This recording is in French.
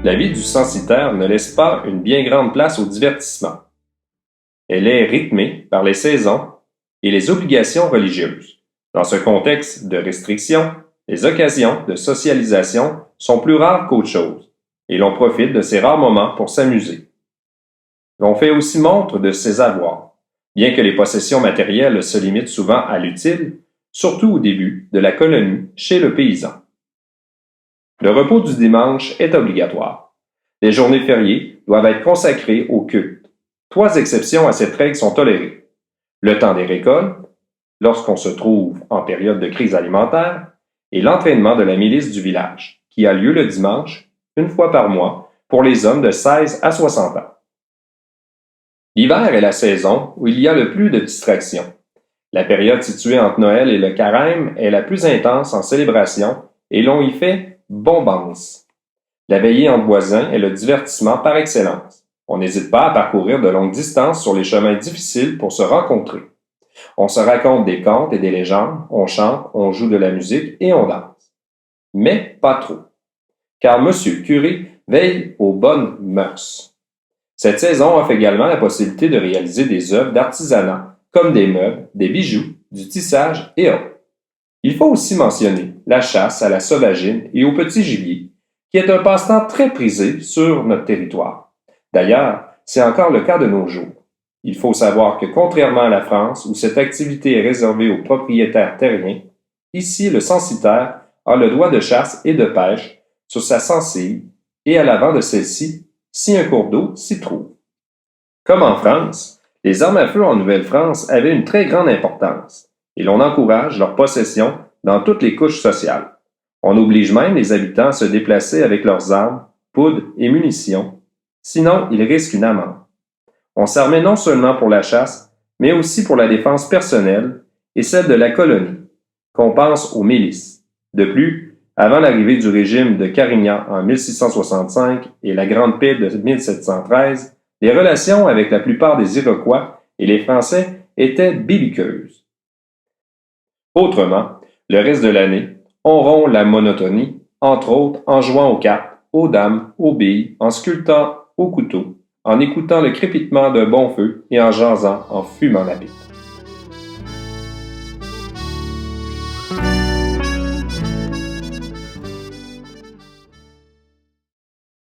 La vie du censitaire ne laisse pas une bien grande place au divertissement. Elle est rythmée par les saisons et les obligations religieuses. Dans ce contexte de restriction, les occasions de socialisation sont plus rares qu'autre chose, et l'on profite de ces rares moments pour s'amuser. L'on fait aussi montre de ses avoirs, bien que les possessions matérielles se limitent souvent à l'utile, surtout au début de la colonie chez le paysan. Le repos du dimanche est obligatoire. Les journées fériées doivent être consacrées au culte. 3 exceptions à cette règle sont tolérées. Le temps des récoltes, lorsqu'on se trouve en période de crise alimentaire, et l'entraînement de la milice du village, qui a lieu le dimanche, une fois par mois, pour les hommes de 16 à 60 ans. L'hiver est la saison où il y a le plus de distractions. La période située entre Noël et le Carême est la plus intense en célébration et l'on y fait bombance. La veillée entre voisins est le divertissement par excellence. On n'hésite pas à parcourir de longues distances sur les chemins difficiles pour se rencontrer. On se raconte des contes et des légendes, on chante, on joue de la musique et on danse. Mais pas trop, car Monsieur le curé veille aux bonnes mœurs. Cette saison offre également la possibilité de réaliser des œuvres d'artisanat, comme des meubles, des bijoux, du tissage et autres. Il faut aussi mentionner la chasse à la sauvagine et au petit gibier, qui est un passe-temps très prisé sur notre territoire. D'ailleurs, c'est encore le cas de nos jours. Il faut savoir que contrairement à la France, où cette activité est réservée aux propriétaires terriens, ici le censitaire a le droit de chasse et de pêche sur sa censive et à l'avant de celle-ci, si un cours d'eau s'y trouve. Comme en France, les armes à feu en Nouvelle-France avaient une très grande importance, et l'on encourage leur possession dans toutes les couches sociales. On oblige même les habitants à se déplacer avec leurs armes, poudres et munitions, sinon ils risquent une amende. On s'armait non seulement pour la chasse, mais aussi pour la défense personnelle et celle de la colonie, qu'on pense aux milices. De plus, avant l'arrivée du régime de Carignan en 1665 et la Grande Paix de 1713, les relations avec la plupart des Iroquois et les Français étaient belliqueuses. Autrement, le reste de l'année, on rompt la monotonie, entre autres en jouant aux cartes, aux dames, aux billes, en sculptant au couteau, en écoutant le crépitement d'un bon feu et en jasant, en fumant la pipe.